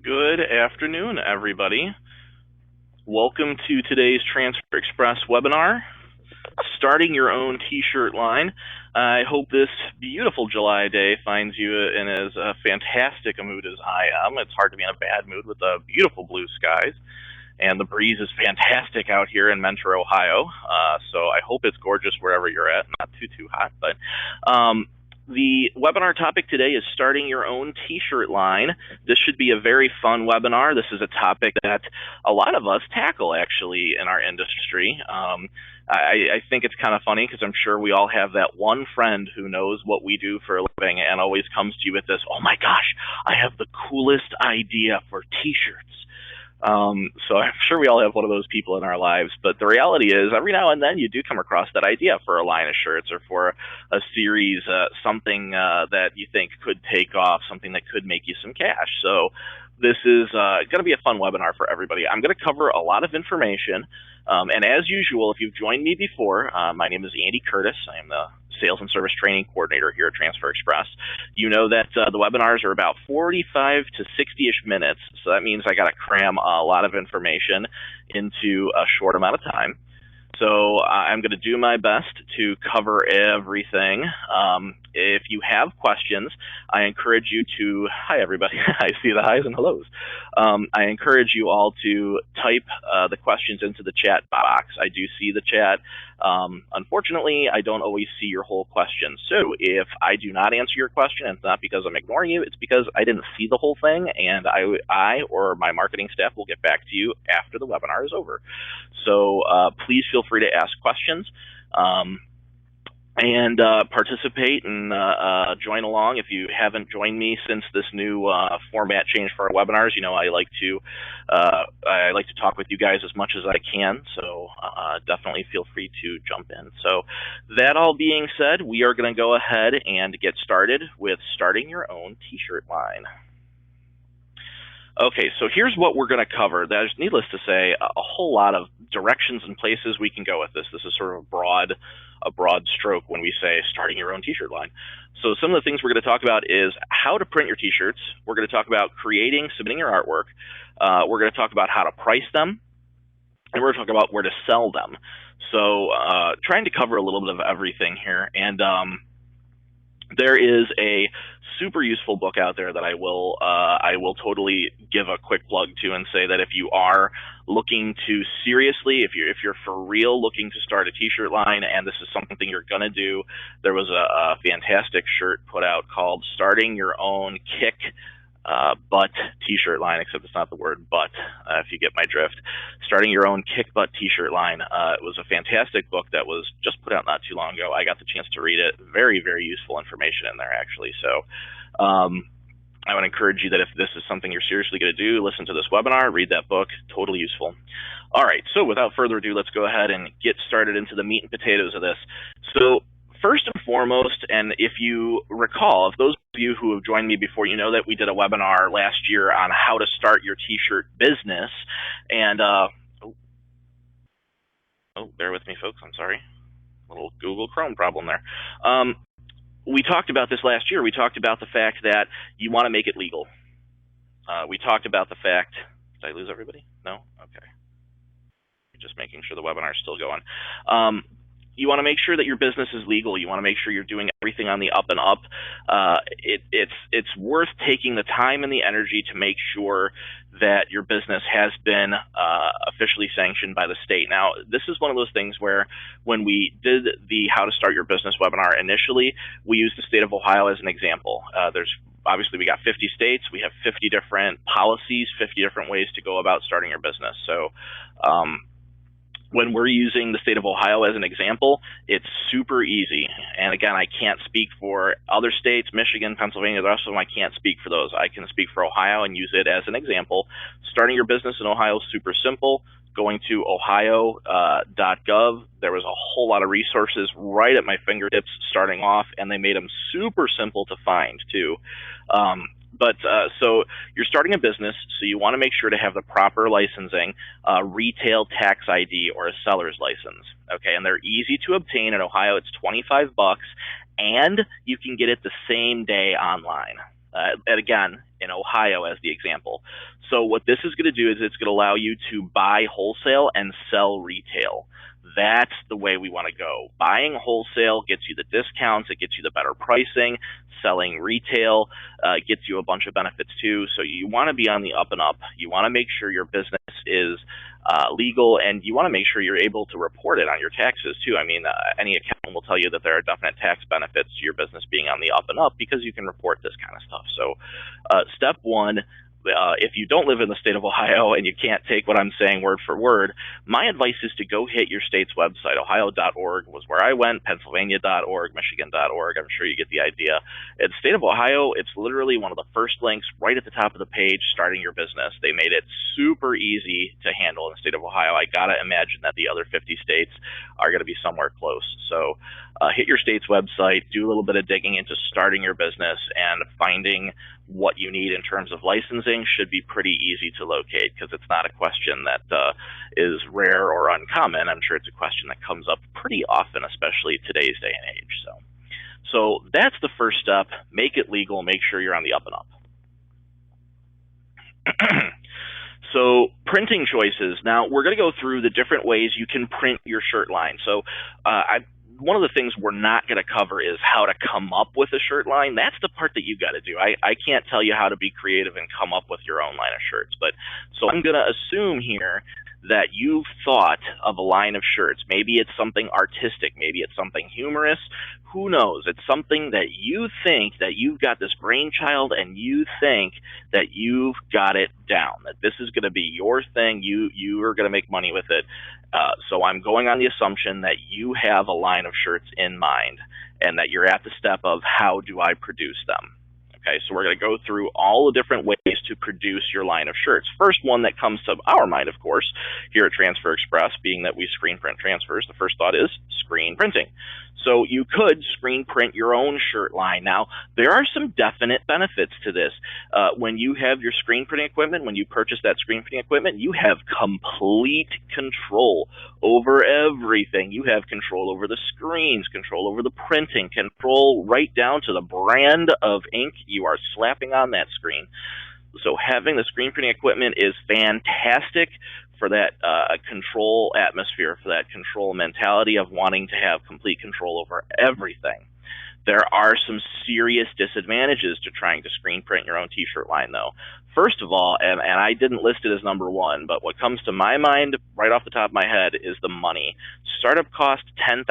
Good afternoon, everybody. Welcome to today's Transfer Express webinar, Starting Your Own T-Shirt Line. I hope this beautiful July day finds you in as fantastic a mood as I am. It's hard to be in a bad mood with the beautiful blue skies, and the breeze is fantastic out here in Mentor, Ohio. So I hope it's gorgeous wherever you're at, not too hot, but the webinar topic today is starting your own T-shirt line. This should be a very fun webinar. This is a topic that a lot of us tackle, actually, in our industry. I think it's kind of funny because I'm sure we all have that one friend who knows what we do for a living and always comes to you with this, "Oh my gosh, I have the coolest idea for T-shirts." So I'm sure we all have one of those people in our lives, but the reality is every now and then you do come across that idea for a line of shirts or for a series, something that you think could take off, something that could make you some cash. So this is going to be a fun webinar for everybody. I'm going to cover a lot of information, and as usual, if you've joined me before, my name is Andy Curtis. I am the Sales and Service Training Coordinator here at Transfer Express. You know that the webinars are about 45 to 60-ish minutes, so that means I got to cram a lot of information into a short amount of time. So I'm going to do my best to cover everything. If you have questions, I encourage you to, hi everybody, I see the highs and hellos. I encourage you all to type the questions into the chat box. I do see the chat. Unfortunately, I don't always see your whole question. So if I do not answer your question, it's not because I'm ignoring you, it's because I didn't see the whole thing, and I or my marketing staff will get back to you after the webinar is over. So please feel free to ask questions and participate and join along. If you haven't joined me since this new format change for our webinars, you know I like to talk with you guys as much as I can. So definitely feel free to jump in. So that all being said, we are going to go ahead and get started with starting your own T-shirt line. Okay, so here's what we're going to cover. There's, needless to say, a whole lot of directions and places we can go with this. This is sort of a broad stroke when we say starting your own T-shirt line. So some of the things we're going to talk about is how to print your T-shirts. We're going to talk about submitting your artwork. We're going to talk about how to price them, and we're going to talk about where to sell them. So trying to cover a little bit of everything here. And there is a super useful book out there that I will totally give a quick plug to and say that if you are looking to seriously, if you're for real looking to start a T-shirt line and this is something you're gonna do, there was a fantastic shirt put out called Starting Your Own Kick Butt T-shirt line, except it's not the word butt, if you get my drift. Starting Your Own Kick Butt T-shirt line. It was a fantastic book that was just put out not too long ago. I got the chance to read it. Very, very useful information in there, actually. So I would encourage you that if this is something you're seriously going to do, listen to this webinar, read that book. Totally useful. All right, so without further ado, let's go ahead and get started into the meat and potatoes of this. So first and foremost, and if you recall, if those of you who have joined me before, you know that we did a webinar last year on how to start your T-shirt business. And, bear with me, folks. I'm sorry. A little Google Chrome problem there. We talked about this last year. We talked about the fact that you want to make it legal. We talked about the fact, did I lose everybody? No? Okay. Just making sure the webinar is still going. You want to make sure that your business is legal. You want to make sure you're doing everything on the up and up. It's worth taking the time and the energy to make sure that your business has been officially sanctioned by the state. Now, this is one of those things where when we did the How to Start Your Business webinar initially, we used the state of Ohio as an example. Obviously, we got 50 states. We have 50 different policies, 50 different ways to go about starting your business. So when we're using the state of Ohio as an example, it's super easy. And again, I can't speak for other states, Michigan, Pennsylvania, the rest of them, I can't speak for those. I can speak for Ohio and use it as an example. Starting your business in Ohio is super simple. Going to ohio.gov, there was a whole lot of resources right at my fingertips starting off, and they made them super simple to find too. So you're starting a business, so you want to make sure to have the proper licensing, retail tax ID or a seller's license. Okay, and they're easy to obtain in Ohio. It's $25, and you can get it the same day online. And again, in Ohio as the example. So what this is going to do is it's going to allow you to buy wholesale and sell retail. That's the way we want to go. Buying wholesale gets you the discounts, it gets you the better pricing. Selling retail gets you a bunch of benefits too. So you want to be on the up and up. You want to make sure your business is legal, and you want to make sure you're able to report it on your taxes too. I mean, any accountant will tell you that there are definite tax benefits to your business being on the up and up because you can report this kind of stuff. So step one, if you don't live in the state of Ohio and you can't take what I'm saying word for word, my advice is to go hit your state's website. Ohio.org was where I went, Pennsylvania.org, Michigan.org. I'm sure you get the idea. In the state of Ohio, it's literally one of the first links right at the top of the page, starting your business. They made it super easy to handle in the state of Ohio. I got to imagine that the other 50 states are going to be somewhere close. So hit your state's website, do a little bit of digging into starting your business, and finding what you need in terms of licensing should be pretty easy to locate, because it's not a question that is rare or uncommon. I'm sure it's a question that comes up pretty often, especially today's day and age. So that's the first step. Make it legal. Make sure you're on the up and up. So printing choices. Now we're going to go through the different ways you can print your shirt line. So one of the things we're not going to cover is how to come up with a shirt line. That's the part that you got to do. I can't tell you how to be creative and come up with your own line of shirts. But so I'm going to assume here that you've thought of a line of shirts. Maybe it's something artistic. Maybe it's something humorous. Who knows? It's something that you think that you've got this brainchild and you think that you've got it down, that this is going to be your thing. You are going to make money with it. So I'm going on the assumption that you have a line of shirts in mind and that you're at the step of how do I produce them. Okay, so we're going to go through all the different ways to produce your line of shirts. First one that comes to our mind, of course, here at Transfer Express, being that we screen print transfers, the first thought is screen printing. So you could screen print your own shirt line. Now, there are some definite benefits to this. When you have your screen printing equipment, when you purchase that screen printing equipment, you have complete control over everything. You have control over the screens, control over the printing, control right down to the brand of ink you are slapping on that screen. So having the screen printing equipment is fantastic for that control atmosphere, for that control mentality of wanting to have complete control over everything. There are some serious disadvantages to trying to screen print your own t-shirt line, though. First of all, and I didn't list it as number one, but what comes to my mind right off the top of my head is the money. Startup cost $10,000,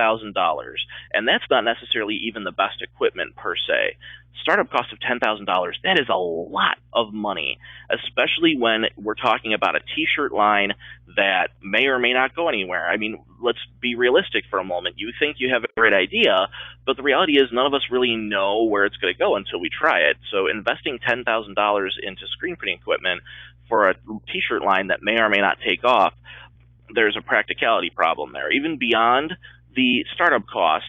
and that's not necessarily even the best equipment per se. Startup cost of $10,000, that is a lot of money, especially when we're talking about a t-shirt line that may or may not go anywhere. I mean, let's be realistic for a moment. You think you have a great idea, but the reality is none of us really know where it's going to go until we try it. So investing $10,000 into screen printing equipment for a t-shirt line that may or may not take off, there's a practicality problem there. Even beyond the startup cost,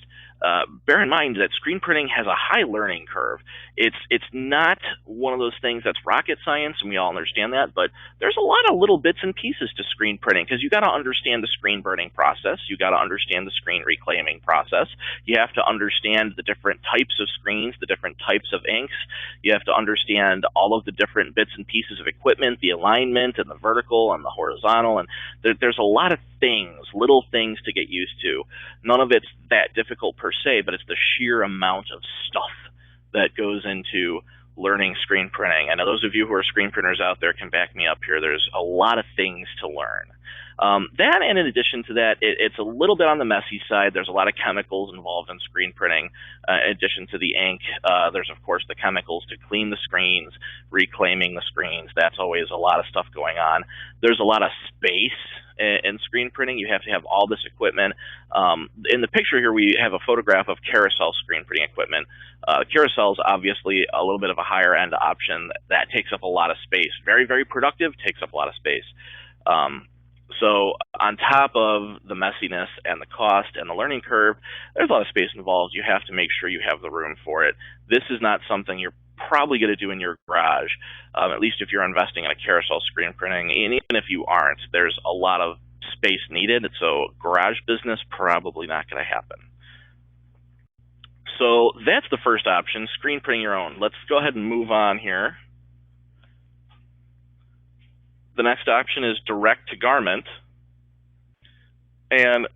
bear in mind that screen printing has a high learning curve. It's not one of those things that's rocket science, and we all understand that, but there's a lot of little bits and pieces to screen printing, because you got to understand the screen burning process. You got to understand the screen reclaiming process. You have to understand the different types of screens, the different types of inks. You have to understand all of the different bits and pieces of equipment, the alignment and the vertical and the horizontal, and there's a lot of things, little things to get used to. None of it's that difficult per se, but it's the sheer amount of stuff that goes into learning screen printing. I know those of you who are screen printers out there can back me up here. There's a lot of things to learn. That, and in addition to that, it's a little bit on the messy side. There's a lot of chemicals involved in screen printing. In addition to the ink, there's, of course, the chemicals to clean the screens, reclaiming the screens. That's always a lot of stuff going on. There's a lot of space in screen printing. You have to have all this equipment. In the picture here, we have a photograph of carousel screen printing equipment. Carousel is obviously a little bit of a higher end option that takes up a lot of space. Very, very productive, takes up a lot of space. So on top of the messiness and the cost and the learning curve, there's a lot of space involved. You have to make sure you have the room for it. This is not something you're probably going to do in your garage, at least if you're investing in a carousel screen printing. And even if you aren't, there's a lot of space needed. So garage business, probably not going to happen. So that's the first option, screen printing your own. Let's go ahead and move on here. The next option is direct to garment. And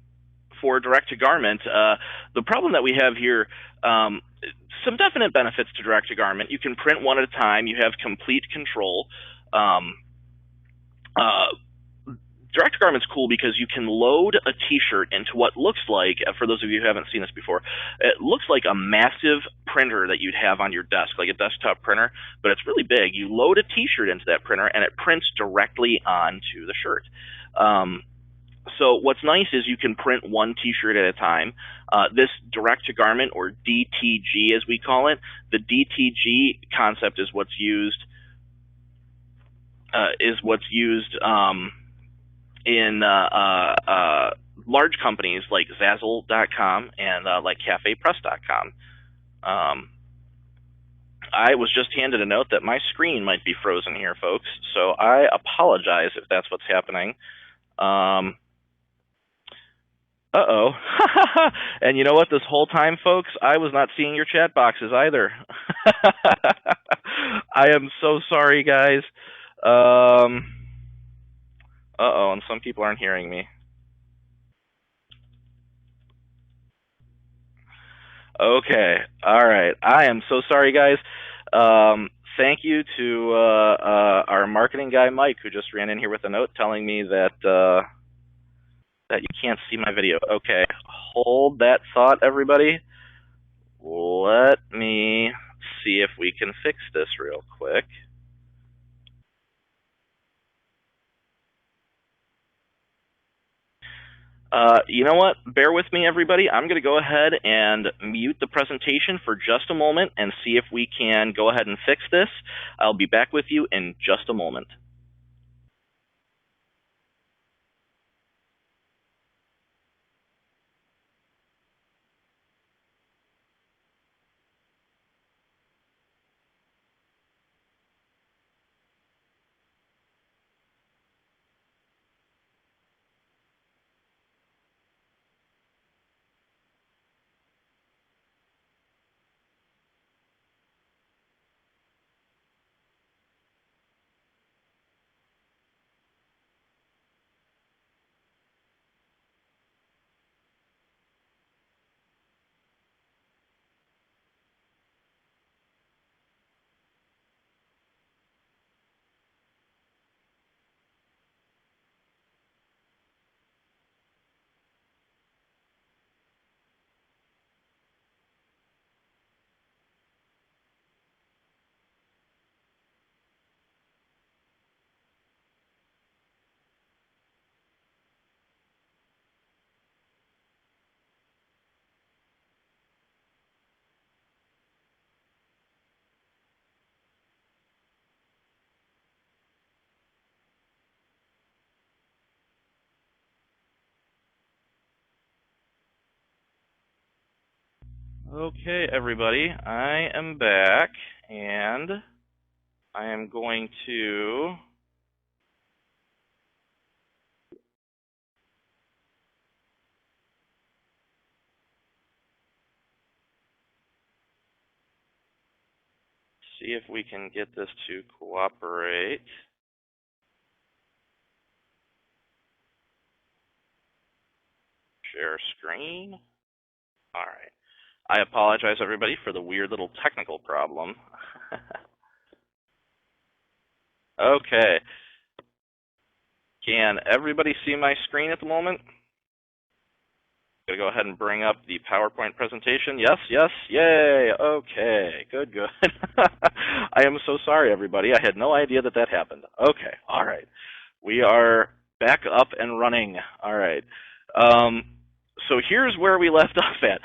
for direct to garment, the problem that we have here, some definite benefits to direct to garment. You can print one at a time. You have complete control. Direct to garment's cool because you can load a t-shirt into what looks like, for those of you who haven't seen this before, it looks like a massive printer that you'd have on your desk, like a desktop printer, but it's really big. You load a t-shirt into that printer and it prints directly onto the shirt. So what's nice is you can print one t-shirt at a time. This direct to garment, or DTG as we call it, the DTG concept is what's used in large companies like Zazzle.com and like CafePress.com. I was just handed a note that my screen might be frozen here, folks, so I apologize if that's what's happening. Uh-oh. And you know what? This whole time, folks, I was not seeing your chat boxes either. I am so sorry, guys. Uh-oh, and some people aren't hearing me. Okay. All right. I am so sorry, guys. Thank you to our marketing guy, Mike, who just ran in here with a note telling me that that you can't see my video. Okay. Hold that thought, everybody. Let me see if we can fix this real quick. You know what? Bear with me, everybody. I'm going to go ahead and mute the presentation for just a moment and see if we can go ahead and fix this. I'll be back with you in just a moment. Okay, everybody, I am back, and I am going to see if we can get this to cooperate. Share screen. All right. I apologize, everybody, for the weird little technical problem. Okay. Can everybody see my screen at the moment? I'm going to go ahead and bring up the PowerPoint presentation. Yes, yes, yay. Okay, good, good. I am so sorry, everybody. I had no idea that that happened. Okay, all right. We are back up and running. All right. So here's where we left off at.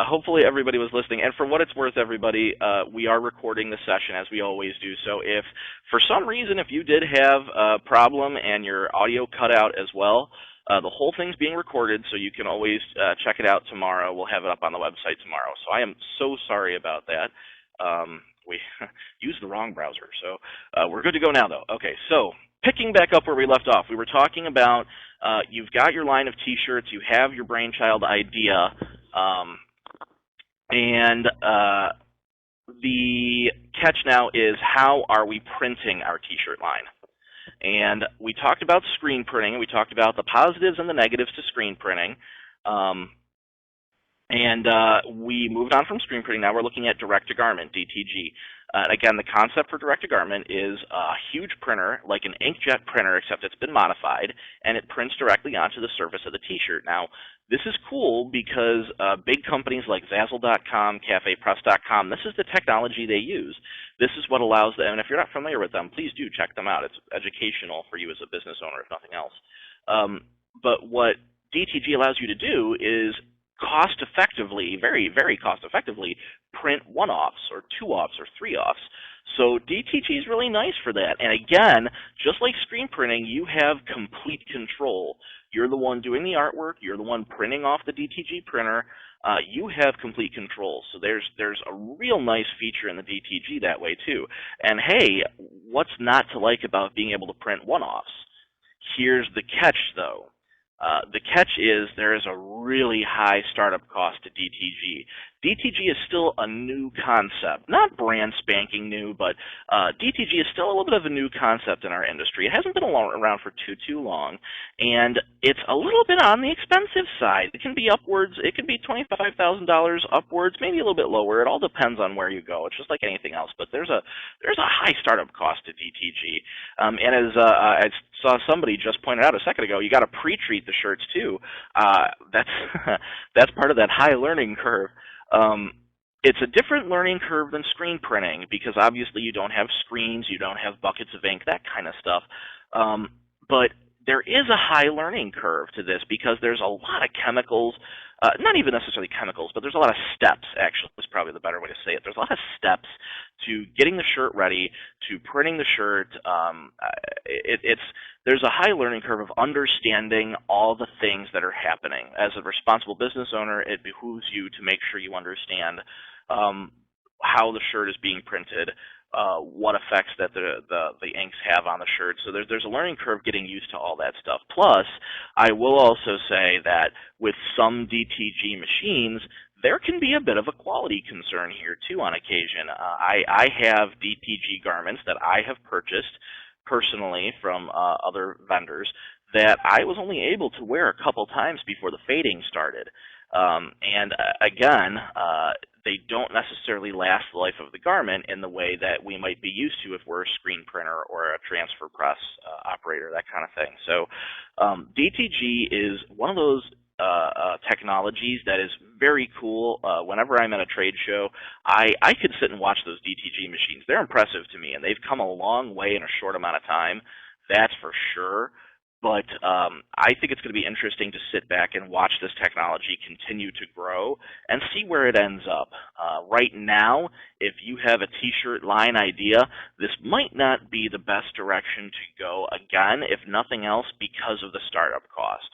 Hopefully everybody was listening. And for what it's worth, everybody, we are recording the session as we always do. So if for some reason, if you did have a problem and your audio cut out as well, the whole thing's being recorded, so you can always check it out tomorrow. We'll have it up on the website tomorrow. So I am so sorry about that. We used the wrong browser. So we're good to go now, though. Okay, so picking back up where we left off, we were talking about you've got your line of T-shirts, you have your Brainchild idea. And the catch now is, how are we printing our t-shirt line? And we talked about screen printing. We talked about the positives and the negatives to screen printing. And we moved on from screen printing. Now we're looking at direct-to-garment, DTG. Again, the concept for direct-to-garment is a huge printer, like an inkjet printer, except it's been modified, and it prints directly onto the surface of the t-shirt. Now, this is cool because big companies like Zazzle.com, CafePress.com, this is the technology they use. This is what allows them, and if you're not familiar with them, please do check them out. It's educational for you as a business owner, if nothing else. But what DTG allows you to do is cost effectively, very, very cost effectively, print one-offs or two-offs or three-offs. So DTG is really nice for that. And again, just like screen printing, you have complete control. You're the one doing the artwork. You're the one printing off the DTG printer. You have complete control. So there's a real nice feature in the DTG that way too. And hey, what's not to like about being able to print one-offs? Here's the catch, though. The catch is there is a really high startup cost to DTG. DTG is still a new concept, not brand spanking new, but DTG is still a little bit of a new concept in our industry. It hasn't been around for too long, and it's a little bit on the expensive side. It can be upwards. It can be $25,000 upwards, maybe a little bit lower. It all depends on where you go. It's just like anything else, but there's a high startup cost to DTG. And as I saw somebody just pointed out a second ago, you got to pre-treat the shirts too. That's part of that high learning curve. It's a different learning curve than screen printing because obviously you don't have screens, you don't have buckets of ink, that kind of stuff. But there is a high learning curve to this because there's a lot of chemicals, not even necessarily chemicals, but there's a lot of steps, actually, is probably the better way to say it. There's a lot of steps to getting the shirt ready, to printing the shirt. There's a high learning curve of understanding all the things that are happening. As a responsible business owner, it behooves you to make sure you understand how the shirt is being printed, what effects that the inks have on the shirt. So there's a learning curve getting used to all that stuff. Plus, I will also say that with some DTG machines, there can be a bit of a quality concern here too on occasion. I have DTG garments that I have purchased personally from other vendors that I was only able to wear a couple times before the fading started. Again, they don't necessarily last the life of the garment in the way that we might be used to if we're a screen printer or a transfer press operator, that kind of thing. So DTG is one of those technologies that is very cool. Whenever I'm at a trade show, I could sit and watch those DTG machines. They're impressive to me, and they've come a long way in a short amount of time. That's for sure. But I think it's going to be interesting to sit back and watch this technology continue to grow and see where it ends up. Right now, if you have a t-shirt line idea, this might not be the best direction to go, again, if nothing else, because of the startup cost.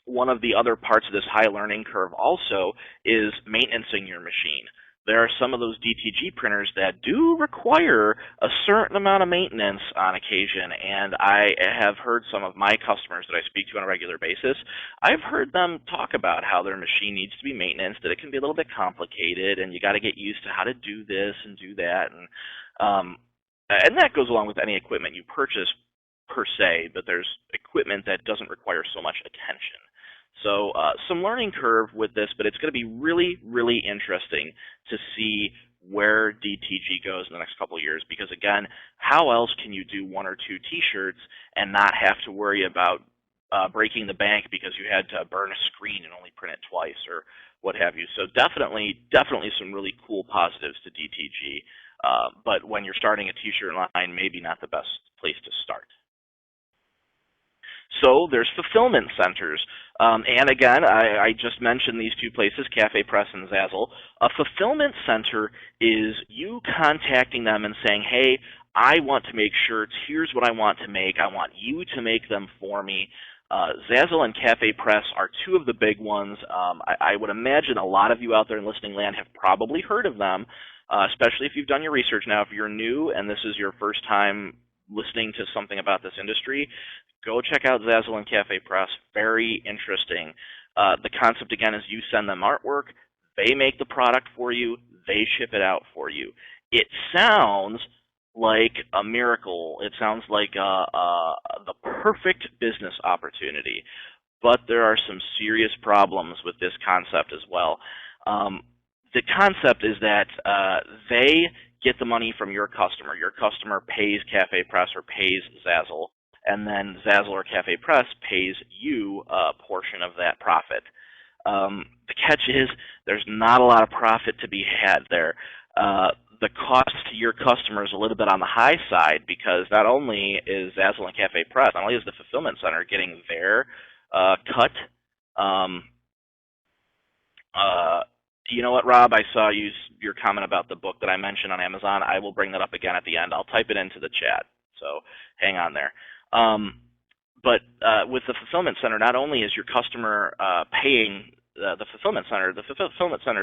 One of the other parts of this high learning curve also is maintaining your machine. There are some of those DTG printers that do require a certain amount of maintenance on occasion, and I have heard some of my customers that I speak to on a regular basis, I've heard them talk about how their machine needs to be maintained, that it can be a little bit complicated, and you got to get used to how to do this and do that, and that goes along with any equipment you purchase per se, but there's equipment that doesn't require so much attention. So some learning curve with this, but it's going to be really, really interesting to see where DTG goes in the next couple of years, because again, how else can you do one or two t-shirts and not have to worry about breaking the bank because you had to burn a screen and only print it twice or what have you. So definitely some really cool positives to DTG, but when you're starting a t-shirt line, maybe not the best place to start. So there's fulfillment centers. And again, I just mentioned these two places, CafePress and Zazzle. A fulfillment center is you contacting them and saying, hey, I want to make shirts. Here's what I want to make. I want you to make them for me. Zazzle and CafePress are two of the big ones. I would imagine a lot of you out there in listening land have probably heard of them, especially if you've done your research. Now, if you're new and this is your first time listening to something about this industry, go check out Zazzle and CafePress. Very interesting. The concept, again, is you send them artwork. They make the product for you. They ship it out for you. It sounds like a miracle. It sounds like the perfect business opportunity. But there are some serious problems with this concept as well. The concept is that they get the money from your customer. Your customer pays Cafe Press or pays Zazzle, and then Zazzle or Cafe Press pays you a portion of that profit. The catch is there's not a lot of profit to be had there. The cost to your customer is a little bit on the high side because not only is Zazzle and Cafe Press, not only is the fulfillment center getting their cut. You know what, Rob? I saw your comment about the book that I mentioned on Amazon. I will bring that up again at the end. I'll type it into the chat, so hang on there. But with the fulfillment center, not only is your customer paying the fulfillment center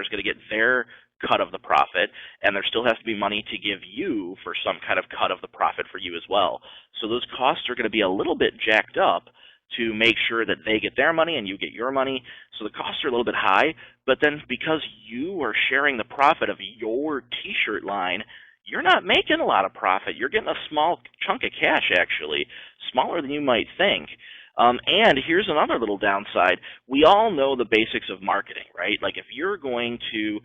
is going to get their cut of the profit, and there still has to be money to give you for some kind of cut of the profit for you as well. So those costs are going to be a little bit jacked up to make sure that they get their money and you get your money. So the costs are a little bit high, but then because you are sharing the profit of your t-shirt line, you're not making a lot of profit. You're getting a small chunk of cash, actually, smaller than you might think. And here's another little downside. We all know the basics of marketing, right? Like if you're going to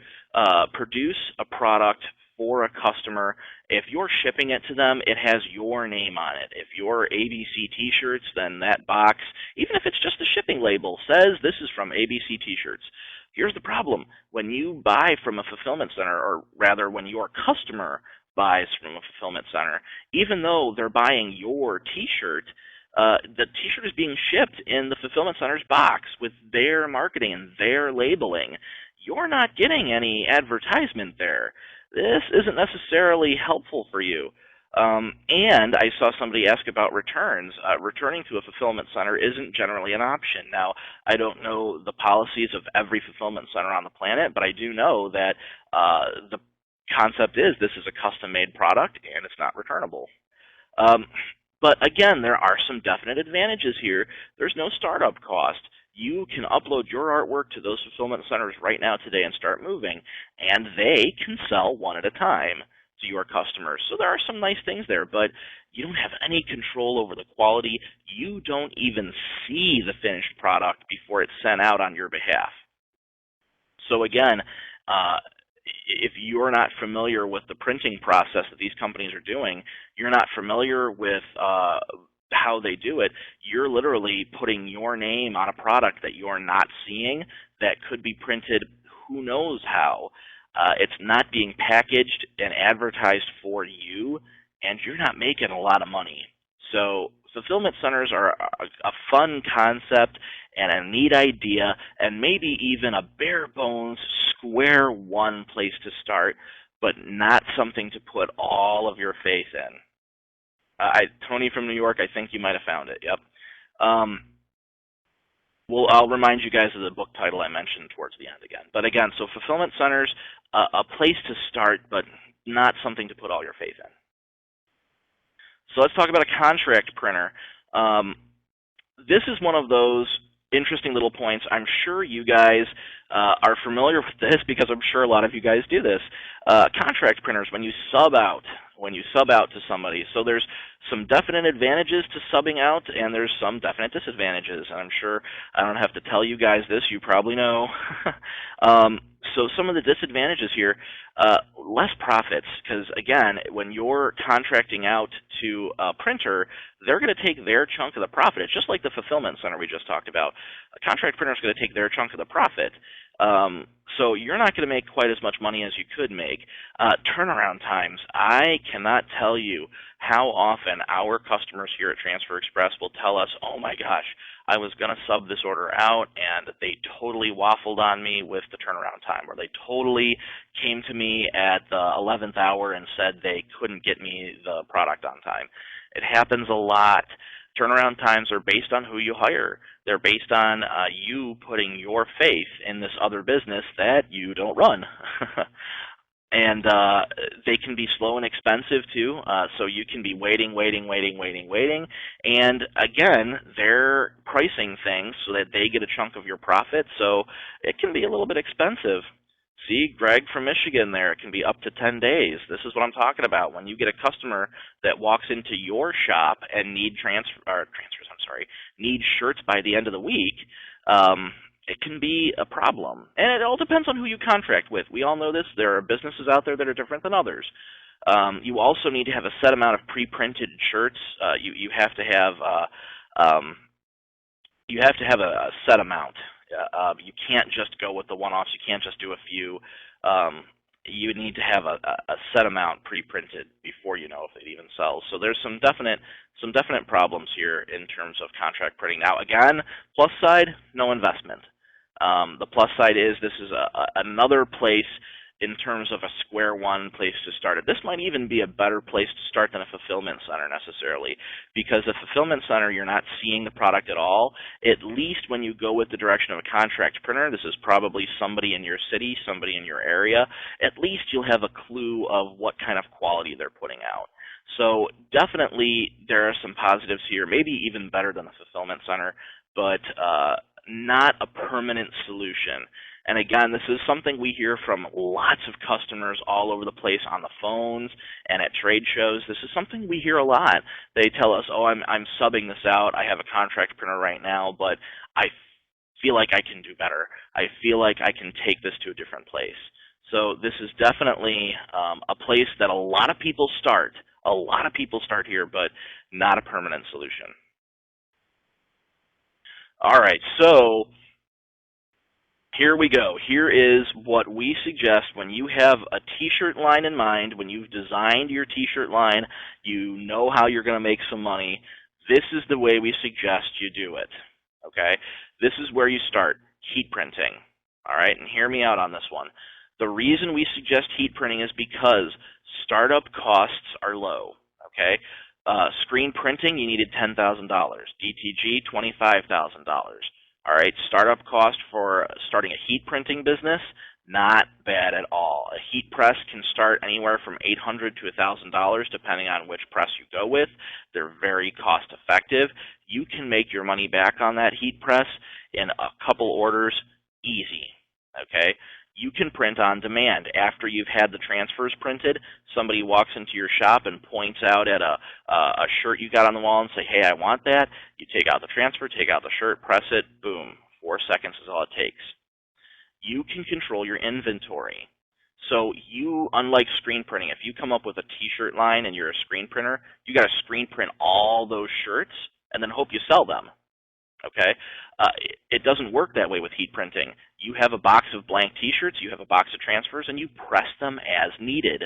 produce a product for a customer, if you're shipping it to them, it has your name on it. If you're ABC T-shirts, then that box, even if it's just a shipping label, says this is from ABC T-shirts. Here's the problem. When you buy from a fulfillment center, or rather when your customer buys from a fulfillment center, even though they're buying your T-shirt, the T-shirt is being shipped in the fulfillment center's box with their marketing and their labeling. You're not getting any advertisement there. This isn't necessarily helpful for you. And I saw somebody ask about returns. Returning to a fulfillment center isn't generally an option. Now, I don't know the policies of every fulfillment center on the planet, but I do know that the concept is this is a custom-made product and it's not returnable. But again, there are some definite advantages here. There's no startup cost. You can upload your artwork to those fulfillment centers right now today and start moving, and they can sell one at a time to your customers. So there are some nice things there, but you don't have any control over the quality. You don't even see the finished product before it's sent out on your behalf. So again, if you're not familiar with the printing process that these companies are doing, you're not familiar with how they do it, you're literally putting your name on a product that you're not seeing that could be printed who knows how. It's not being packaged and advertised for you, and you're not making a lot of money. So fulfillment centers are a fun concept and a neat idea, and maybe even a bare bones, square one place to start, but not something to put all of your faith in. Tony from New York, I think you might have found it. Yep. Well, I'll remind you guys of the book title I mentioned towards the end again. But again, so fulfillment centers, a place to start, but not something to put all your faith in. So let's talk about a contract printer. This is one of those interesting little points. I'm sure you guys are familiar with this because I'm sure a lot of you guys do this. Contract printers, when you sub out to somebody. So there's some definite advantages to subbing out, and there's some definite disadvantages. And I'm sure I don't have to tell you guys this. You probably know. So some of the disadvantages here, less profits, because again, when you're contracting out to a printer, they're going to take their chunk of the profit. It's just like the fulfillment center we just talked about. A contract printer is going to take their chunk of the profit. So you're not going to make quite as much money as you could make. Turnaround times. I cannot tell you how often our customers here at Transfer Express will tell us, oh my gosh, I was going to sub this order out and they totally waffled on me with the turnaround time, or they totally came to me at the 11th hour and said they couldn't get me the product on time. It happens a lot. Turnaround times are based on who you hire. They're based on you putting your faith in this other business that you don't run. And they can be slow and expensive too, so you can be waiting. And again, they're pricing things so that they get a chunk of your profit, so it can be a little bit expensive. See, Greg from Michigan there, it can be up to 10 days. This is what I'm talking about. When you get a customer that walks into your shop and need need shirts by the end of the week, it can be a problem. And it all depends on who you contract with. We all know this. There are businesses out there that are different than others. You also need to have a set amount of pre-printed shirts. You have to have a set amount. You can't just go with the one-offs. You can't just do a few. You need to have a set amount pre-printed before you know if it even sells. So there's some definite problems here in terms of contract printing. Now, again, plus side, no investment. The plus side is this is another place in terms of a square one place to start it. This might even be a better place to start than a fulfillment center necessarily, because a fulfillment center, you're not seeing the product at all. At least when you go with the direction of a contract printer, this is probably somebody in your city, somebody in your area, at least you'll have a clue of what kind of quality they're putting out. So definitely there are some positives here, maybe even better than a fulfillment center, but not a permanent solution. And again, this is something we hear from lots of customers all over the place on the phones and at trade shows. This is something we hear a lot. They tell us, oh, I'm subbing this out. I have a contract printer right now, but I feel like I can do better. I feel like I can take this to a different place. So this is definitely a place that a lot of people start. A lot of people start here, but not a permanent solution. All right, so here we go. Here is what we suggest when you have a t-shirt line in mind, when you've designed your t-shirt line, you know how you're going to make some money. This is the way we suggest you do it, okay? This is where you start, heat printing, all right? And hear me out on this one. The reason we suggest heat printing is because startup costs are low, okay? Screen printing, you needed $10,000. DTG, $25,000. All right, startup cost for starting a heat printing business, not bad at all. A heat press can start anywhere from $800 to $1,000 depending on which press you go with. They're very cost effective. You can make your money back on that heat press in a couple orders easy, okay? You can print on demand. After you've had the transfers printed, somebody walks into your shop and points out at a shirt you got on the wall and say, hey, I want that. You take out the transfer, take out the shirt, press it, boom. 4 seconds is all it takes. You can control your inventory. So you, unlike screen printing, if you come up with a t-shirt line and you're a screen printer, you got to screen print all those shirts and then hope you sell them. Okay, it doesn't work that way with heat printing. You have a box of blank t-shirts, you have a box of transfers, and you press them as needed.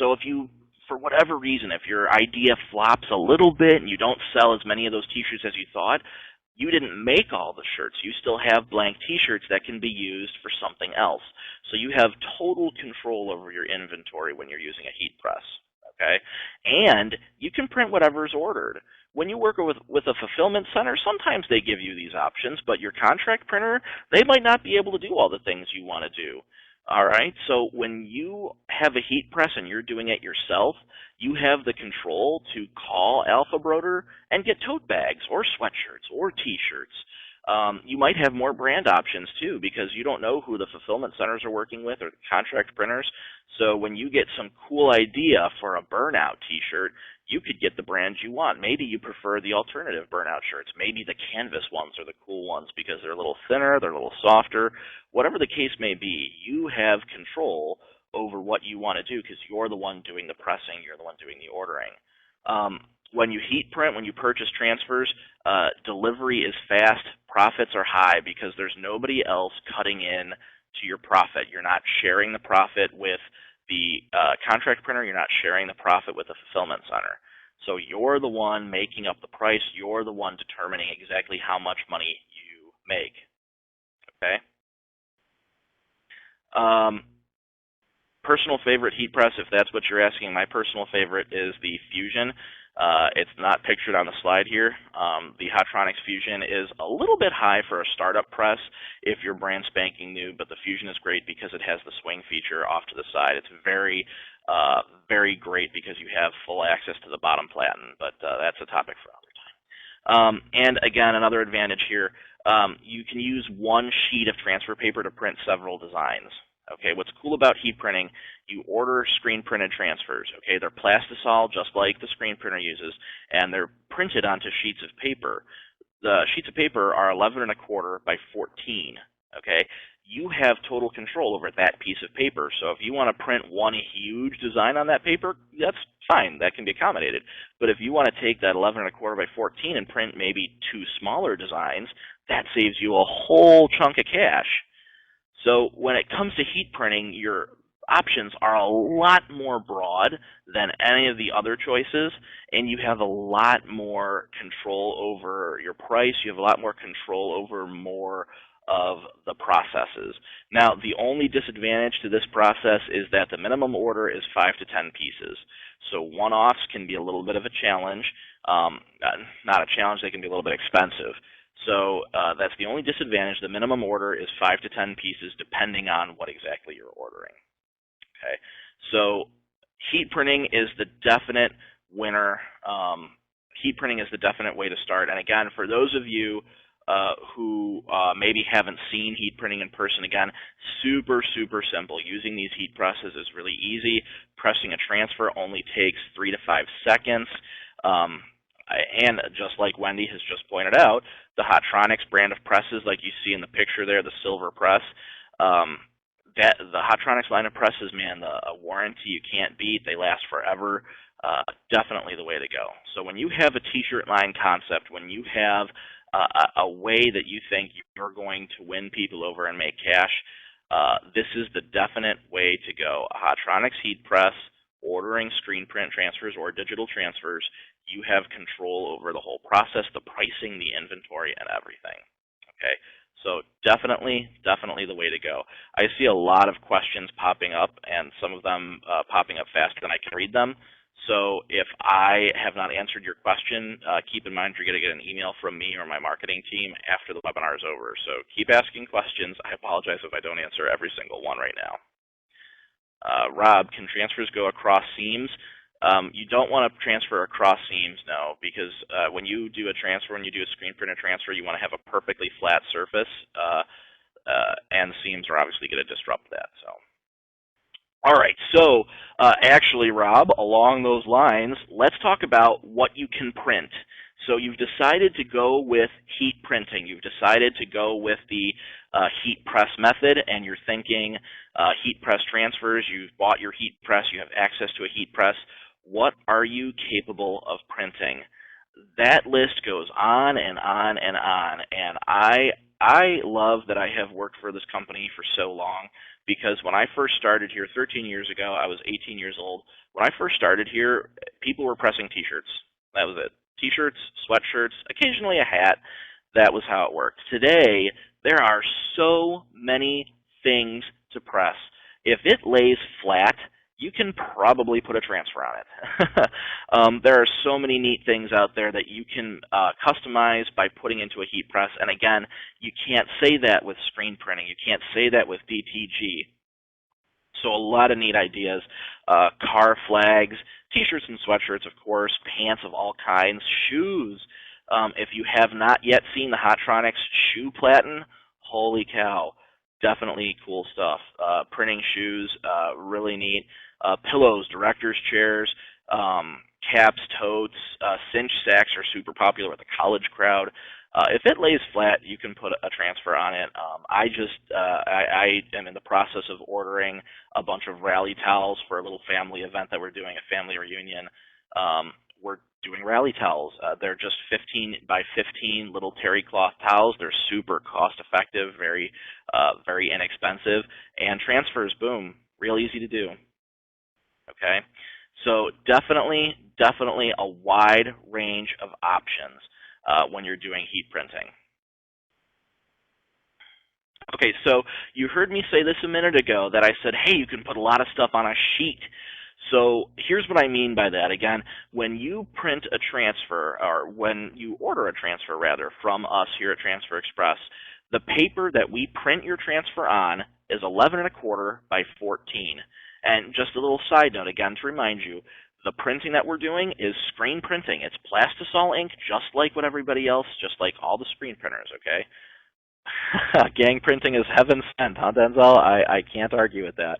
So if you, for whatever reason, if your idea flops a little bit and you don't sell as many of those t-shirts as you thought, you didn't make all the shirts. You still have blank t-shirts that can be used for something else. So you have total control over your inventory when you're using a heat press. Okay, and you can print whatever's ordered. When you work with a fulfillment center, sometimes they give you these options, but your contract printer, they might not be able to do all the things you want to do. All right, so when you have a heat press and you're doing it yourself, you have the control to call Alpha Broder and get tote bags or sweatshirts or t-shirts. You might have more brand options too, because you don't know who the fulfillment centers are working with or the contract printers. So when you get some cool idea for a burnout t-shirt, you could get the brand you want. Maybe you prefer the alternative burnout shirts. Maybe the canvas ones are the cool ones because they're a little thinner, they're a little softer. Whatever the case may be, you have control over what you want to do because you're the one doing the pressing, you're the one doing the ordering. When you heat print, when you purchase transfers, delivery is fast, profits are high because there's nobody else cutting in to your profit. You're not sharing the profit with the contract printer, you're not sharing the profit with the fulfillment center. So you're the one making up the price, you're the one determining exactly how much money you make. Okay? Personal favorite heat press, if that's what you're asking, my personal favorite is the Fusion. It's not pictured on the slide here. The Hotronix Fusion is a little bit high for a startup press if you're brand spanking new, but the Fusion is great because it has the swing feature off to the side. It's very, very great because you have full access to the bottom platen, but that's a topic for another time. And again, another advantage here, you can use one sheet of transfer paper to print several designs. Okay, what's cool about heat printing, you order screen printed transfers. Okay, they're plastisol just like the screen printer uses, and they're printed onto sheets of paper. The sheets of paper are 11 and a quarter by 14. Okay, you have total control over that piece of paper. So if you want to print one huge design on that paper, that's fine. That can be accommodated. But if you want to take that 11 and a quarter by 14 and print maybe two smaller designs, that saves you a whole chunk of cash. So when it comes to heat printing, your options are a lot more broad than any of the other choices, and you have a lot more control over your price. You have a lot more control over more of the processes. Now, the only disadvantage to this process is that the minimum order is 5 to 10 pieces. So one-offs can be a little bit of a challenge. Not a challenge, they can be a little bit expensive. So that's the only disadvantage. The minimum order is 5 to 10 pieces, depending on what exactly you're ordering. Okay, so heat printing is the definite winner. Heat printing is the definite way to start. And again, for those of you who maybe haven't seen heat printing in person, again, super, super simple. Using these heat presses is really easy. Pressing a transfer only takes 3 to 5 seconds. And just like Wendy has just pointed out, the Hotronix brand of presses, like you see in the picture there, the silver press, the Hotronix line of presses, man, a warranty you can't beat. They last forever. Definitely the way to go. So when you have a t-shirt line concept, when you have a way that you think you're going to win people over and make cash, this is the definite way to go. A Hotronix heat press, ordering screen print transfers or digital transfers, you have control over the whole process, the pricing, the inventory, and everything. Okay, so definitely the way to go. I see a lot of questions popping up, and some of them popping up faster than I can read them. So if I have not answered your question, keep in mind you're going to get an email from me or my marketing team after the webinar is over. So keep asking questions. I apologize if I don't answer every single one right now. Rob, can transfers go across seams? You don't want to transfer across seams, no, because when you do a transfer, when you do a screen printed transfer, you want to have a perfectly flat surface, and seams are obviously going to disrupt that. So, all right, so actually, Rob, along those lines, let's talk about what you can print. So you've decided to go with heat printing. You've decided to go with the heat press method, and you're thinking heat press transfers. You've bought your heat press. You have access to a heat press. What are you capable of printing? That list goes on and on and on, and I love that I have worked for this company for so long, because when I first started here 13 years ago, I was 18 years old. When I first started here, people were pressing t-shirts. That was it. T-shirts, sweatshirts, occasionally a hat. That was how it worked. Today, there are so many things to press. If it lays flat, you can probably put a transfer on it. There are so many neat things out there that you can customize by putting into a heat press. And again, you can't say that with screen printing. You can't say that with DTG. So a lot of neat ideas. Car flags, t-shirts and sweatshirts, of course, pants of all kinds, shoes. If you have not yet seen the Hotronix shoe platen, holy cow, definitely cool stuff. Printing shoes, really neat. Pillows, director's chairs, caps, totes, cinch sacks are super popular with the college crowd. If it lays flat, you can put a transfer on it. I am in the process of ordering a bunch of rally towels for a little family event that we're doing, a family reunion. We're doing rally towels. They're just 15 by 15 little terry cloth towels. They're super cost effective, very inexpensive, and transfers, boom, real easy to do. Okay, so definitely a wide range of options when you're doing heat printing. Okay, so you heard me say this a minute ago that I said, hey, you can put a lot of stuff on a sheet. So here's what I mean by that. Again, when you print a transfer, or when you order a transfer rather from us here at Transfer Express, the paper that we print your transfer on is 11 and a quarter by 14. And just a little side note, again, to remind you, the printing that we're doing is screen printing. It's plastisol ink, just like what everybody else, just like all the screen printers, okay? Gang printing is heaven sent, huh, Denzel? I can't argue with that.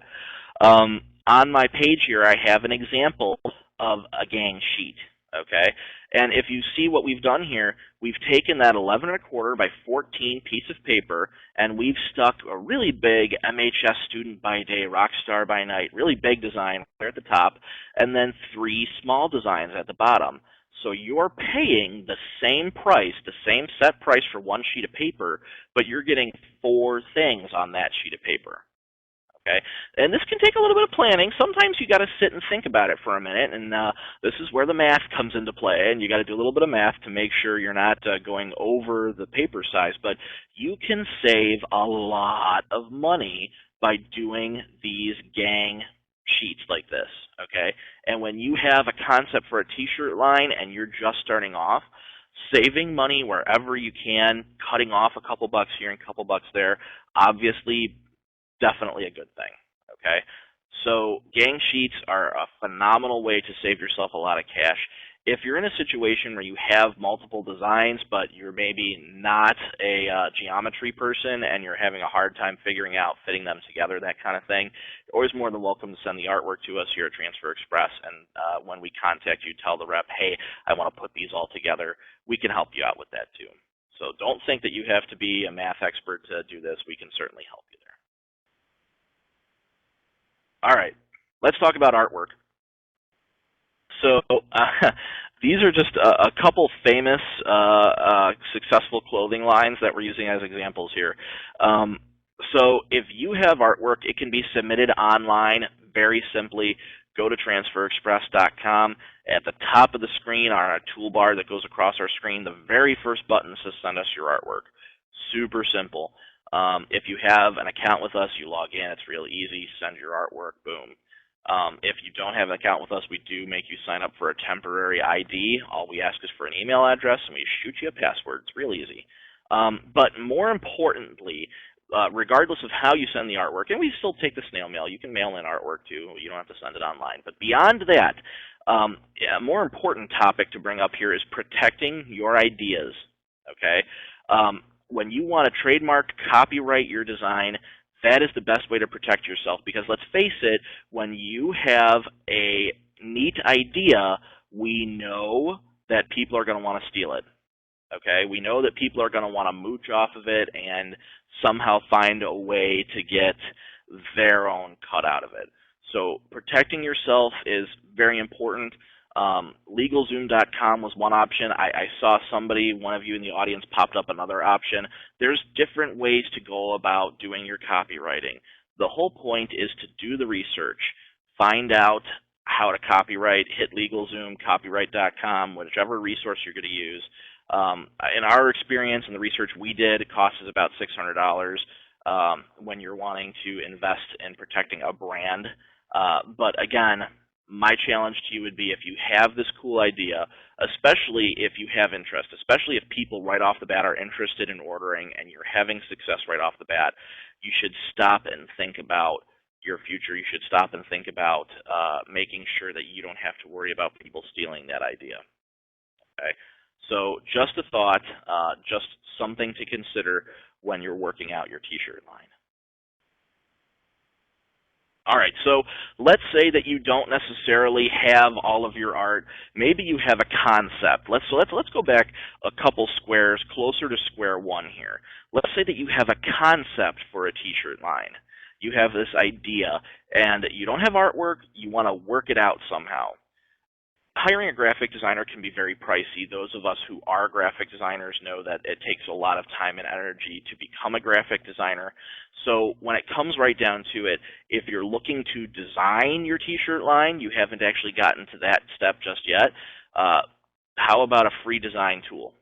On my page here, I have an example of a gang sheet, okay? And if you see what we've done here, we've taken that 11 and a quarter by 14 piece of paper, and we've stuck a really big MHS student by day, rock star by night, really big design there at the top, and then 3 small designs at the bottom. So you're paying the same price, the same set price for one sheet of paper, but you're getting 4 things on that sheet of paper. Okay, and this can take a little bit of planning. Sometimes you got to sit and think about it for a minute, and this is where the math comes into play, and you got to do a little bit of math to make sure you're not going over the paper size. But you can save a lot of money by doing these gang sheets like this. Okay, and when you have a concept for a t-shirt line and you're just starting off, saving money wherever you can, cutting off a couple bucks here and a couple bucks there, obviously definitely a good thing, okay? So gang sheets are a phenomenal way to save yourself a lot of cash. If you're in a situation where you have multiple designs, but you're maybe not a geometry person and you're having a hard time figuring out fitting them together, that kind of thing, you're always more than welcome to send the artwork to us here at Transfer Express. And when we contact you, tell the rep, hey, I want to put these all together. We can help you out with that too. So don't think that you have to be a math expert to do this. We can certainly help you there. All right, let's talk about artwork. So these are just a couple famous successful clothing lines that we're using as examples here. So if you have artwork, it can be submitted online very simply. Go to transferexpress.com. At the top of the screen on a toolbar that goes across our screen, the very first button says send us your artwork. Super simple. If you have an account with us, you log in. It's real easy. Send your artwork. Boom. If you don't have an account with us, we do make you sign up for a temporary ID. All we ask is for an email address, and we shoot you a password. It's real easy. But more importantly, regardless of how you send the artwork, and we still take the snail mail. You can mail in artwork too. You don't have to send it online. But beyond that, a more important topic to bring up here is protecting your ideas. Okay? When you want to trademark, copyright your design, that is the best way to protect yourself, because let's face it, when you have a neat idea, we know that people are going to want to steal it. Okay? We know that people are going to want to mooch off of it and somehow find a way to get their own cut out of it. So protecting yourself is very important. LegalZoom.com was one option. I saw somebody, one of you in the audience, popped up another option. There's different ways to go about doing your copywriting. The whole point is to do the research, find out how to copyright, hit LegalZoom, copyright.com, whichever resource you're going to use. In our experience and the research we did, it costs us about $600 when you're wanting to invest in protecting a brand. But again, my challenge to you would be, if you have this cool idea, especially if you have interest, especially if people right off the bat are interested in ordering and you're having success right off the bat, you should stop and think about your future. You should stop and think about making sure that you don't have to worry about people stealing that idea. Okay? So just a thought, just something to consider when you're working out your t-shirt line. All right, so let's say that you don't necessarily have all of your art. Maybe you have a concept. Let's go back a couple squares closer to square one here. Let's say that you have a concept for a t-shirt line. You have this idea, and you don't have artwork. You want to work it out somehow. Hiring a graphic designer can be very pricey. Those of us who are graphic designers know that it takes a lot of time and energy to become a graphic designer. So when it comes right down to it, if you're looking to design your t-shirt line, you haven't actually gotten to that step just yet, how about a free design tool?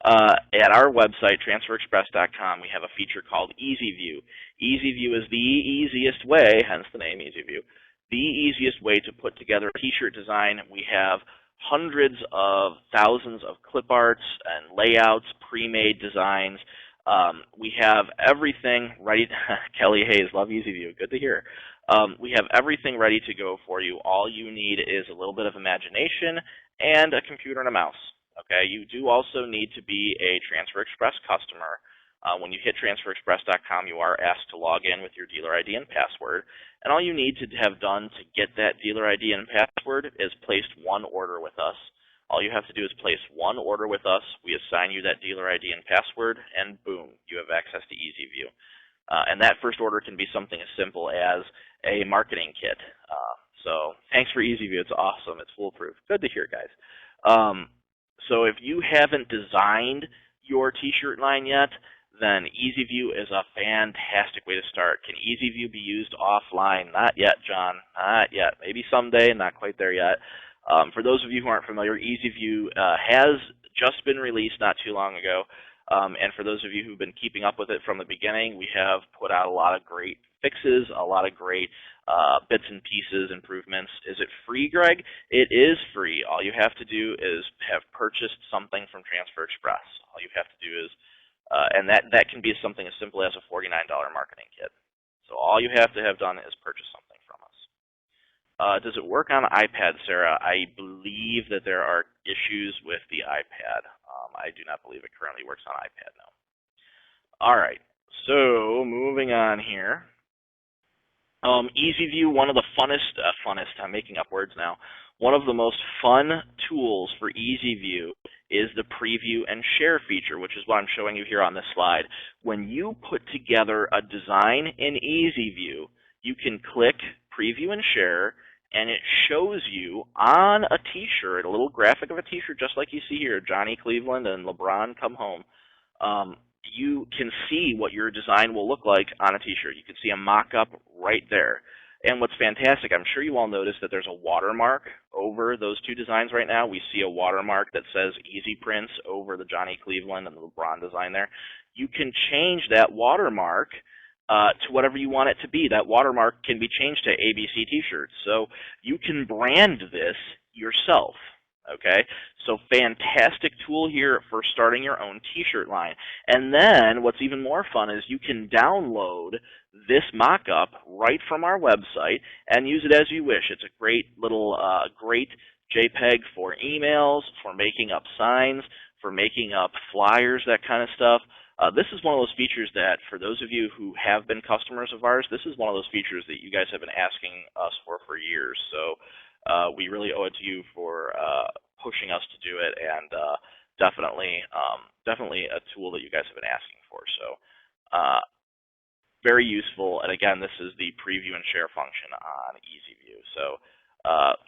At our website, transferexpress.com, we have a feature called EasyView. EasyView is the easiest way, hence the name EasyView, the easiest way to put together a t-shirt design. We have hundreds of thousands of clip arts and layouts, pre-made designs. We have everything ready. Kelly Hayes, love EasyView. Good to hear. We have everything ready to go for you. All you need is a little bit of imagination and a computer and a mouse. Okay. You do also need to be a Transfer Express customer. When you hit transferexpress.com, you are asked to log in with your dealer ID and password, and all you need to have done to get that dealer ID and password is placed one order with us. All you have to do is place one order with us. We assign you that dealer ID and password, and boom, you have access to EasyView. And that first order can be something as simple as a marketing kit. So thanks for EasyView. It's awesome. It's foolproof. Good to hear, guys. So if you haven't designed your t-shirt line yet, then EasyView is a fantastic way to start. Can EasyView be used offline? Not yet, John. Not yet. Maybe someday, not quite there yet. For those of you who aren't familiar, EasyView has just been released not too long ago. And for those of you who've been keeping up with it from the beginning, we have put out a lot of great fixes, a lot of great bits and pieces, improvements. Is it free, Greg? It is free. All you have to do is have purchased something from Transfer Express. All you have to do is, and that can be something as simple as a $49 marketing kit. So all you have to have done is purchase something from us. Does it work on iPad, Sarah? I believe that there are issues with the iPad. I do not believe it currently works on iPad now. All right, so moving on here. EasyView, one of the funnest, I'm making up words now. One of the most fun tools for EasyView is the preview and share feature, which is what I'm showing you here on this slide. When you put together a design in EasyView, you can click preview and share, and it shows you on a t-shirt, a little graphic of a t-shirt just like you see here, Johnny Cleveland and LeBron come home. You can see what your design will look like on a t-shirt. You can see a mock-up right there. And what's fantastic, I'm sure you all noticed that there's a watermark over those two designs right now. We see a watermark that says Easy Prints over the Johnny Cleveland and the LeBron design there. You can change that watermark to whatever you want it to be. That watermark can be changed to ABC t-shirts. So you can brand this yourself. Okay, so fantastic tool here for starting your own t-shirt line. And then what's even more fun is you can download this mock-up right from our website and use it as you wish. It's a great little, great JPEG for emails, for making up signs, for making up flyers, that kind of stuff. This is one of those features that, for those of you who have been customers of ours, this is one of those features that you guys have been asking us for years. So we really owe it to you for pushing us to do it, and definitely a tool that you guys have been asking for. So very useful. And again, this is the preview and share function on EasyView. So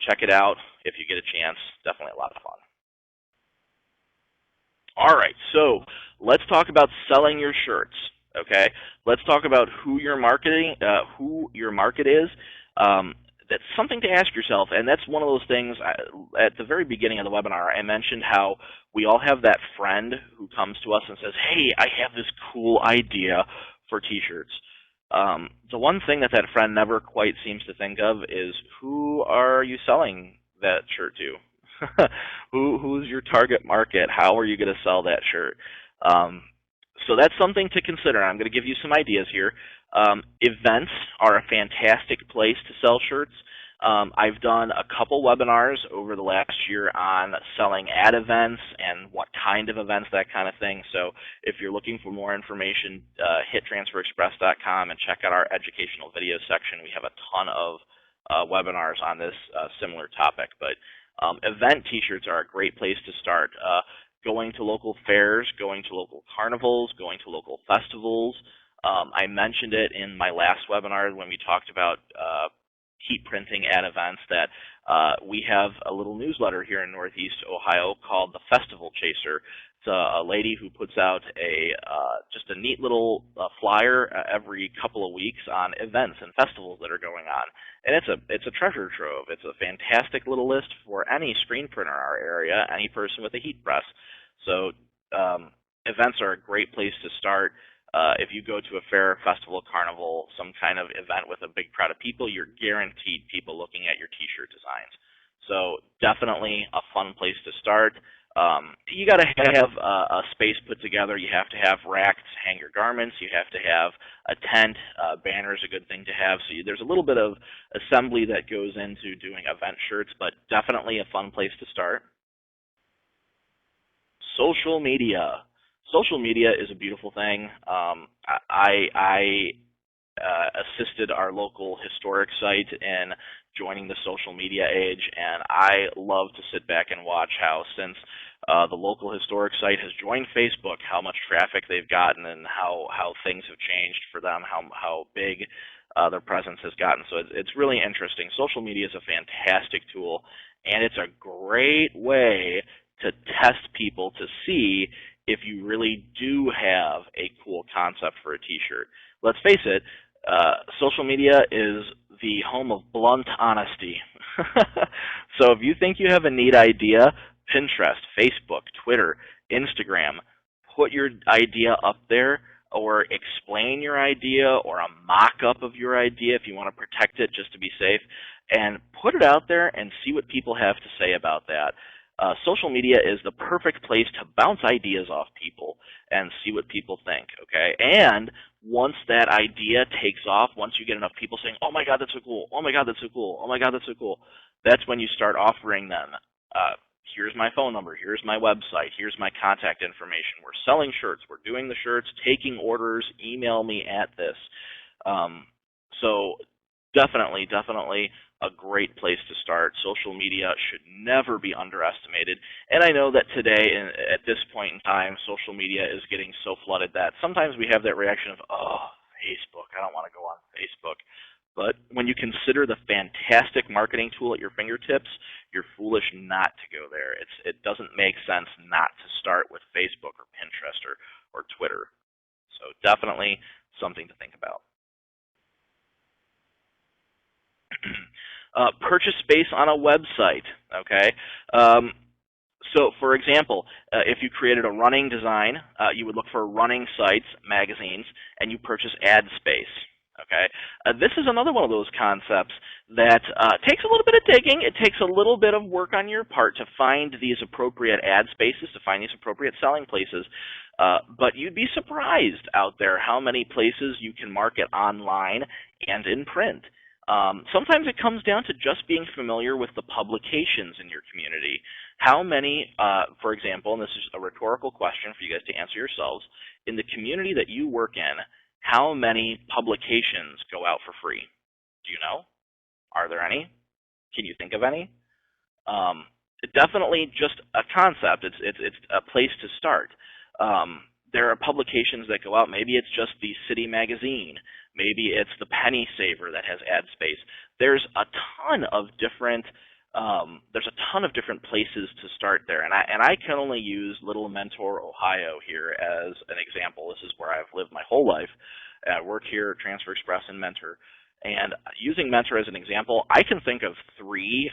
check it out if you get a chance. Definitely a lot of fun. All right, so let's talk about selling your shirts. Okay, let's talk about who your market is. That's something to ask yourself, and that's one of those things. At the very beginning of the webinar, I mentioned how we all have that friend who comes to us and says, hey, I have this cool idea for t-shirts. The one thing that friend never quite seems to think of is, who are you selling that shirt to? Who's your target market? How are you going to sell that shirt? So that's something to consider. I'm going to give you some ideas here. Events are a fantastic place to sell shirts. I've done a couple webinars over the last year on selling at events and what kind of events, that kind of thing. So if you're looking for more information, hit transferexpress.com and check out our educational video section. We have a ton of webinars on this similar topic. But event t-shirts are a great place to start. Going to local fairs, going to local carnivals, going to local festivals. I mentioned it in my last webinar when we talked about heat printing at events, that we have a little newsletter here in Northeast Ohio called the Festival Chaser. It's a lady who puts out just a neat little flyer every couple of weeks on events and festivals that are going on. And it's a treasure trove. It's a fantastic little list for any screen printer in our area, any person with a heat press. So events are a great place to start. If you go to a fair, festival, carnival, some kind of event with a big crowd of people, you're guaranteed people looking at your t-shirt designs. So definitely a fun place to start. You got to have a space put together. You have to have racks to hang your garments. You have to have a tent. Banner is a good thing to have. So there's a little bit of assembly that goes into doing event shirts, but definitely a fun place to start. Social media. social media is a beautiful thing. I assisted our local historic site in joining the social media age, and I love to sit back and watch how, since the local historic site has joined Facebook, how much traffic they've gotten and how things have changed for them, how big their presence has gotten. So it's really interesting. Social media is a fantastic tool, and it's a great way to test people to see if you really do have a cool concept for a t-shirt. Let's face it, social media is the home of blunt honesty. So if you think you have a neat idea, Pinterest, Facebook, Twitter, Instagram, put your idea up there, or explain your idea or a mock-up of your idea if you want to protect it just to be safe, and put it out there and see what people have to say about that. Social media is the perfect place to bounce ideas off people and see what people think, okay? And once that idea takes off, once you get enough people saying, oh my God, that's so cool, oh my God, that's so cool, oh my God, that's so cool, that's when you start offering them, here's my phone number, here's my website, here's my contact information, we're selling shirts, we're doing the shirts, taking orders, email me at this. So definitely a great place to start. Social media should never be underestimated. And I know that today, at this point in time, social media is getting so flooded that sometimes we have that reaction of, oh, Facebook, I don't want to go on Facebook. But when you consider the fantastic marketing tool at your fingertips, you're foolish not to go there. It doesn't make sense not to start with Facebook or Pinterest or Twitter. So definitely something to think about. Purchase space on a website, okay? So, for example, if you created a running design, you would look for running sites, magazines, and you purchase ad space, okay? This is another one of those concepts that takes a little bit of digging. It takes a little bit of work on your part to find these appropriate ad spaces, to find these appropriate selling places. But you'd be surprised out there how many places you can market online and in print. Sometimes it comes down to just being familiar with the publications in your community. How many, for example, and this is a rhetorical question for you guys to answer yourselves, in the community that you work in, how many publications go out for free? Do you know? Are there any? Can you think of any? Definitely just a concept. It's a place to start. There are publications that go out. Maybe it's just the City Magazine. Maybe it's the Penny Saver that has ad space. There's a ton of different places to start there, and I can only use Little Mentor, Ohio here as an example. This is where I've lived my whole life. I work here at Transfer Express and Mentor, and using Mentor as an example, I can think of 3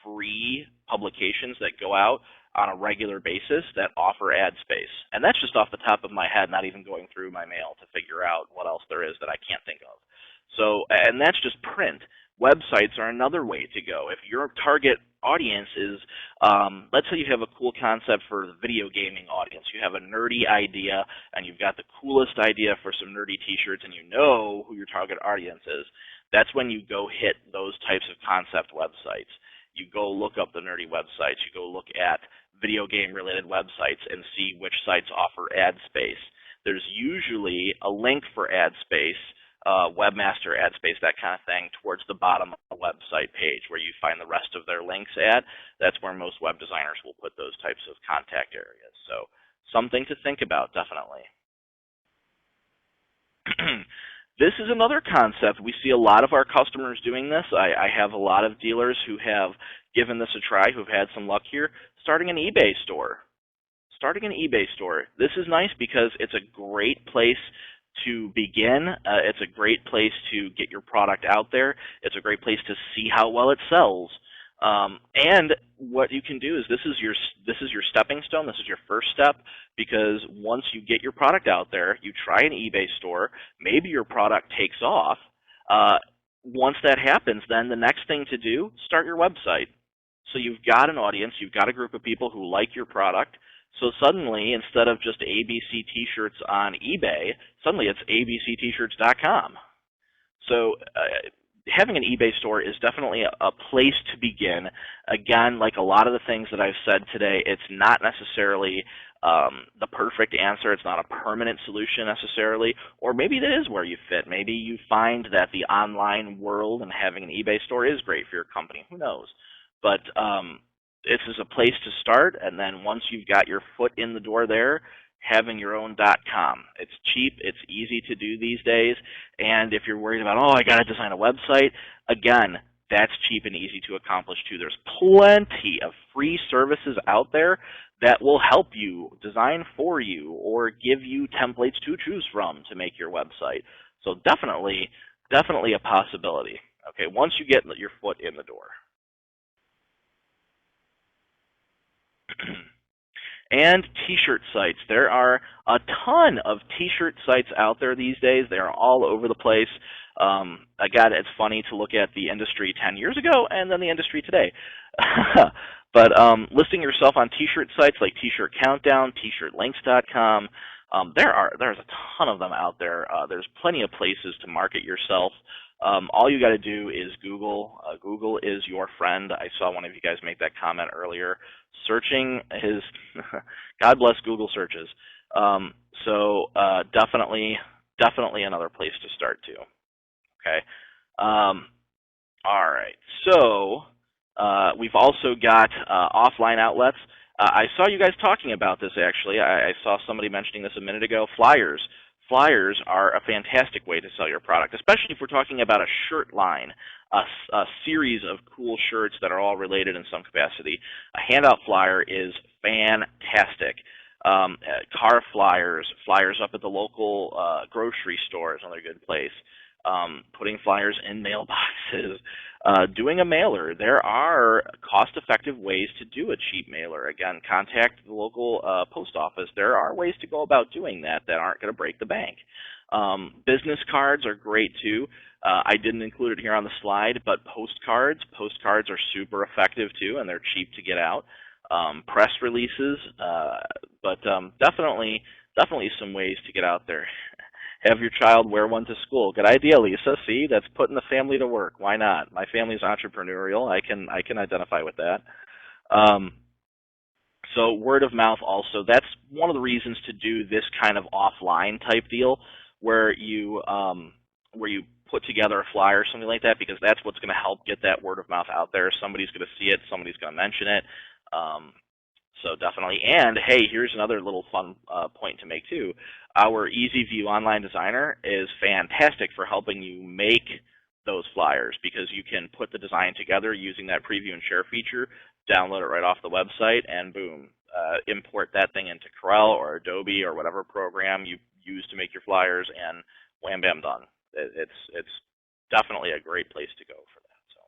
free publications that go out on a regular basis that offer ad space. And that's just off the top of my head, not even going through my mail to figure out what else there is that I can't think of. So, and that's just print. Websites are another way to go. If your target audience is, let's say you have a cool concept for the video gaming audience. You have a nerdy idea, and you've got the coolest idea for some nerdy t-shirts, and you know who your target audience is. That's when you go hit those types of concept websites. You go look up the nerdy websites. You go look at video game related websites and see which sites offer ad space. There's usually a link for ad space, webmaster ad space, that kind of thing, towards the bottom of the website page where you find the rest of their links at. That's where most web designers will put those types of contact areas. So something to think about, definitely. This is another concept. We see a lot of our customers doing this. I have a lot of dealers who have given this a try, who've had some luck here, starting an eBay store. Starting an eBay store. This is nice because it's a great place to begin. It's a great place to get your product out there. It's a great place to see how well it sells. And what you can do is this is your stepping stone. This is your first step, because once you get your product out there, you try an eBay store, maybe your product takes off. Once that happens, then the next thing to do, start your website. So you've got an audience, you've got a group of people who like your product. So suddenly, instead of just ABC T-shirts on eBay, suddenly it's abctshirts.com. So having an eBay store is definitely a place to begin. Again, like a lot of the things that I've said today, it's not necessarily the perfect answer. It's not a permanent solution necessarily, or maybe that is where you fit. Maybe you find that the online world and having an eBay store is great for your company. Who knows? But this is a place to start, and then once you've got your foot in the door there, having your own .com. It's cheap, it's easy to do these days, and if you're worried about, oh, I got to design a website, again, that's cheap and easy to accomplish too. There's plenty of free services out there that will help you design for you or give you templates to choose from to make your website. So definitely a possibility. Okay, once you get your foot in the door. And t-shirt sites. There are a ton of t-shirt sites out there these days. They are all over the place. Again, it's funny to look at the industry 10 years ago and then the industry today. But listing yourself on t-shirt sites like T-Shirt Countdown, tshirtlinks.com, there's a ton of them out there. There's plenty of places to market yourself. All you got to do is Google. Google is your friend. I saw one of you guys make that comment earlier. Searching is, God bless Google searches. So definitely another place to start too. Okay. All right. So we've also got offline outlets. I saw you guys talking about this actually. I saw somebody mentioning this a minute ago. Flyers. Flyers are a fantastic way to sell your product, especially if we're talking about a shirt line, a series of cool shirts that are all related in some capacity. A handout flyer is fantastic. Car flyers, flyers up at the local grocery store is another good place. Putting flyers in mailboxes. Doing a mailer. There are cost-effective ways to do a cheap mailer. Again, contact the local post office. There are ways to go about doing that aren't going to break the bank. Business cards are great too. I didn't include it here on the slide, but postcards. Postcards are super effective too, and they're cheap to get out. Press releases, but definitely some ways to get out there. Have your child wear one to school. Good idea, Lisa. See, that's putting the family to work. Why not? My family's entrepreneurial. I can identify with that. So word of mouth also. That's one of the reasons to do this kind of offline type deal, where you put together a flyer or something like that, because that's what's going to help get that word of mouth out there. Somebody's going to see it. Somebody's going to mention it. So definitely. And hey, here's another little fun point to make too. Our EasyView Online Designer is fantastic for helping you make those flyers, because you can put the design together using that preview and share feature, download it right off the website, and boom, import that thing into Corel or Adobe or whatever program you use to make your flyers, and wham bam done. It's definitely a great place to go for that. So,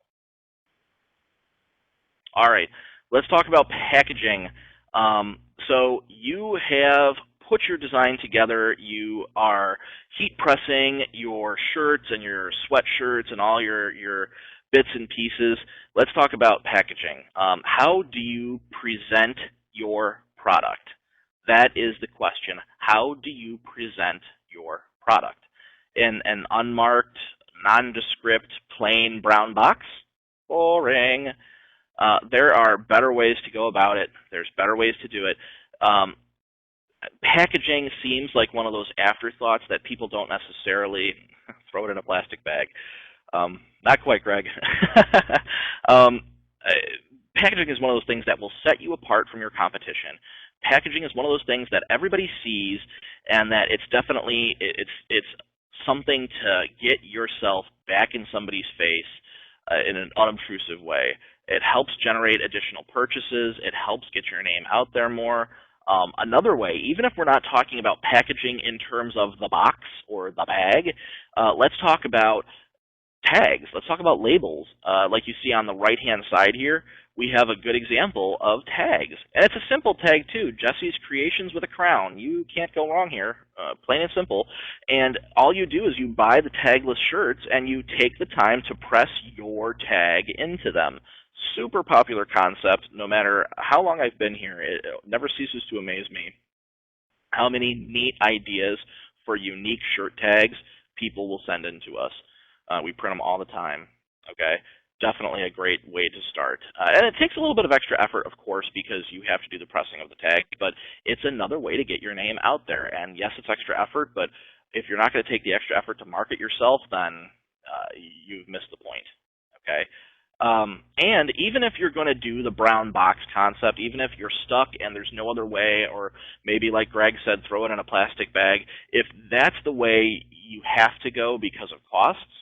all right. Let's talk about packaging. So you have put your design together. You are heat pressing your shirts and your sweatshirts and all your bits and pieces. Let's talk about packaging. How do you present your product? That is the question. How do you present your product? In an unmarked, nondescript, plain brown box? Boring. There are better ways to go about it. There's better ways to do it. Packaging seems like one of those afterthoughts that people don't necessarily throw it in a plastic bag. Not quite, Greg. Packaging is one of those things that will set you apart from your competition. Packaging is one of those things that everybody sees, and that it's definitely it's something to get yourself back in somebody's face in an unobtrusive way. It helps generate additional purchases. It helps get your name out there more. Another way, even if we're not talking about packaging in terms of the box or the bag, let's talk about tags. Let's talk about labels. Like you see on the right-hand side here, we have a good example of tags. And it's a simple tag too, Jesse's Creations with a Crown. You can't go wrong here, plain and simple. And all you do is you buy the tagless shirts and you take the time to press your tag into them. Super popular concept. No matter how long I've been here, it never ceases to amaze me how many neat ideas for unique shirt tags people will send in to us. We print them all the time. Okay, definitely a great way to start. And it takes a little bit of extra effort, of course, because you have to do the pressing of the tag, but it's another way to get your name out there. And yes, it's extra effort, but if you're not going to take the extra effort to market yourself, then you've missed the point. Okay. And even if you're going to do the brown box concept, even if you're stuck and there's no other way, or maybe like Greg said, throw it in a plastic bag, if that's the way you have to go because of costs,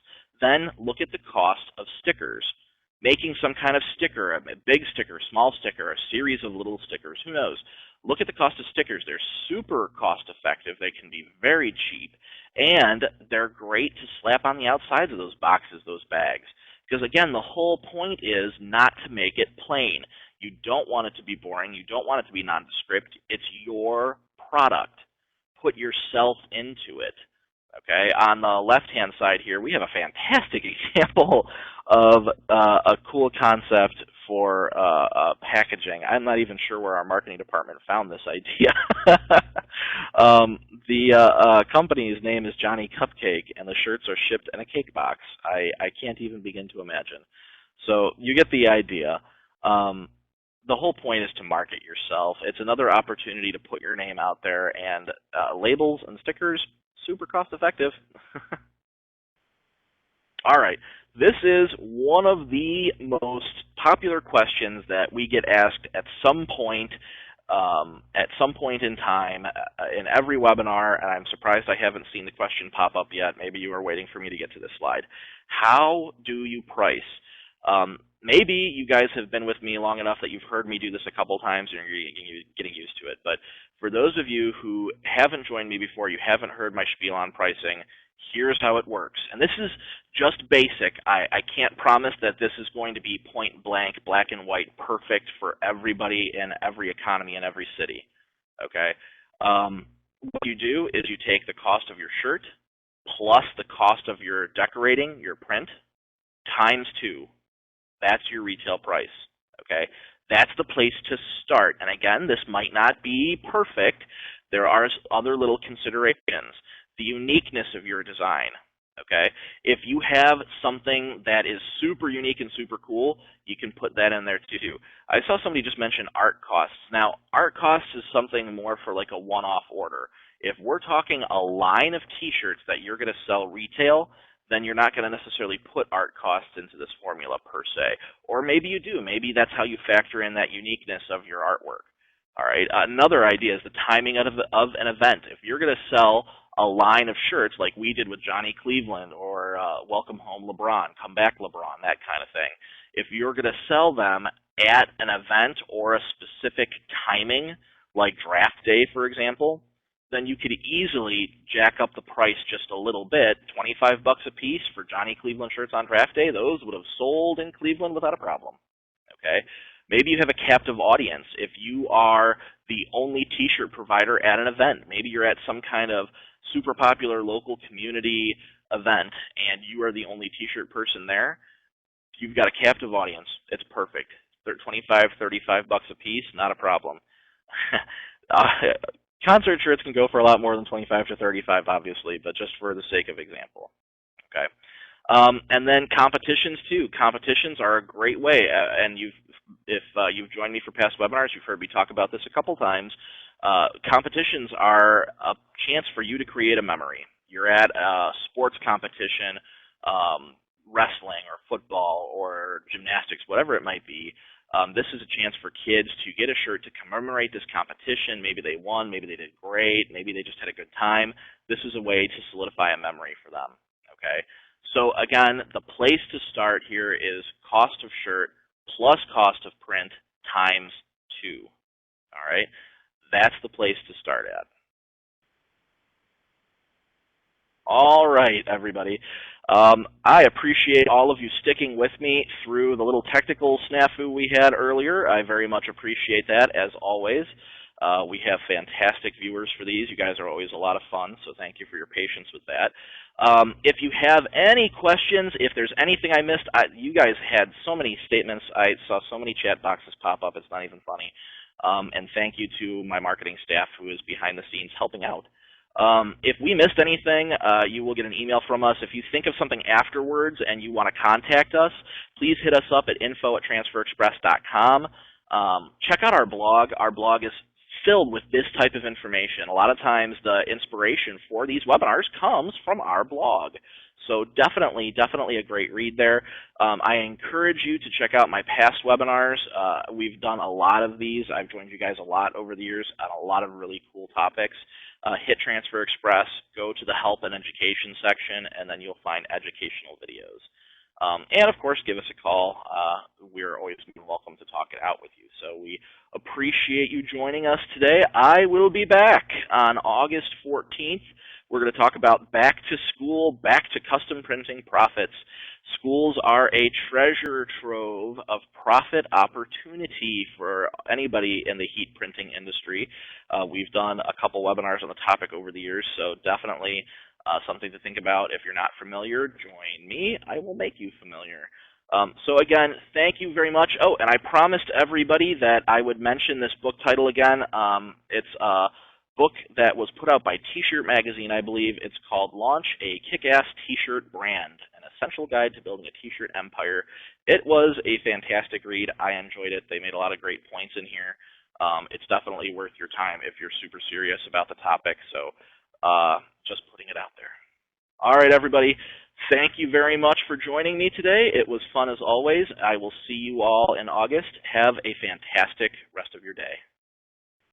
then look at the cost of stickers. Making some kind of sticker, a big sticker, small sticker, a series of little stickers, who knows? Look at the cost of stickers. They're super cost effective. They can be very cheap, and they're great to slap on the outsides of those boxes, those bags. Because again, the whole point is not to make it plain. You don't want it to be boring. You don't want it to be nondescript. It's your product. Put yourself into it. Okay, on the left-hand side here, we have a fantastic example of a cool concept for packaging. I'm not even sure where our marketing department found this idea. The company's name is Johnny Cupcake, and the shirts are shipped in a cake box. I can't even begin to imagine. So you get the idea. The whole point is to market yourself. It's another opportunity to put your name out there, and labels and stickers, super cost effective. All right. This is one of the most popular questions that we get asked at some point in time in every webinar, and I'm surprised I haven't seen the question pop up yet. Maybe you are waiting for me to get to this slide. How do you price? Maybe you guys have been with me long enough that you've heard me do this a couple times and you're getting used to it. But for those of you who haven't joined me before, you haven't heard my spiel on pricing, here's how it works. And this is just basic. I can't promise that this is going to be point blank, black and white, perfect for everybody in every economy in every city. Okay? What you do is you take the cost of your shirt plus the cost of your decorating, your print, times 2. That's your retail price. Okay? That's the place to start. And again, this might not be perfect. There are other little considerations. The uniqueness of your design. Okay? If you have something that is super unique and super cool, you can put that in there too. I saw somebody just mention art costs. Now, art costs is something more for like a one-off order. If we're talking a line of t-shirts that you're going to sell retail, then you're not going to necessarily put art costs into this formula per se. Or maybe you do. Maybe that's how you factor in that uniqueness of your artwork. All right. Another idea is the timing of an event. If you're going to sell a line of shirts like we did with Johnny Cleveland or Welcome Home LeBron, Come Back LeBron, that kind of thing. If you're going to sell them at an event or a specific timing, like draft day, for example, then you could easily jack up the price just a little bit. $25 a piece for Johnny Cleveland shirts on draft day, those would have sold in Cleveland without a problem. Okay? Maybe you have a captive audience. If you are the only t-shirt provider at an event, maybe you're at some kind of super popular local community event and you are the only t-shirt person there, you've got a captive audience. It's perfect. $25, $35 a piece, not a problem. Concert shirts can go for a lot more than $25 to $35, obviously, but just for the sake of example. Okay. And then competitions too. Competitions are a great way, and if you've joined me for past webinars, you've heard me talk about this a couple times. Competitions are a chance for you to create a memory. You're at a sports competition, wrestling or football or gymnastics, whatever it might be. This is a chance for kids to get a shirt to commemorate this competition. Maybe they won, maybe they did great, maybe they just had a good time. This is a way to solidify a memory for them. Okay. So again, the place to start here is cost of shirt plus cost of print times 2. All right. That's the place to start at. All right, everybody. I appreciate all of you sticking with me through the little technical snafu we had earlier. I very much appreciate that, as always. We have fantastic viewers for these. You guys are always a lot of fun, so thank you for your patience with that. If you have any questions, if there's anything I missed, you guys had so many statements. I saw so many chat boxes pop up, it's not even funny. And thank you to my marketing staff who is behind the scenes helping out. If we missed anything, you will get an email from us. If you think of something afterwards and you want to contact us, please hit us up at info@transferexpress.com. Check out our blog. Our blog is filled with this type of information. A lot of times the inspiration for these webinars comes from our blog. So definitely a great read there. I encourage you to check out my past webinars. We've done a lot of these. I've joined you guys a lot over the years on a lot of really cool topics. Hit Transfer Express, go to the Help and Education section, and then you'll find educational videos. And of course, give us a call. We're always welcome to talk it out with you. So we appreciate you joining us today. I will be back on August 14th. We're going to talk about back to school, back to custom printing profits. Schools are a treasure trove of profit opportunity for anybody in the heat printing industry. We've done a couple webinars on the topic over the years, so definitely something to think about. If you're not familiar, join me. I will make you familiar. So again, thank you very much. Oh, and I promised everybody that I would mention this book title again. It's a book that was put out by T-Shirt Magazine, I believe. It's called Launch a Kick-Ass T-Shirt Brand, an essential guide to building a T-shirt empire. It was a fantastic read. I enjoyed it. They made a lot of great points in here. It's definitely worth your time if you're super serious about the topic. So just putting it out there. All right, everybody. Thank you very much for joining me today. It was fun as always. I will see you all in August. Have a fantastic rest of your day.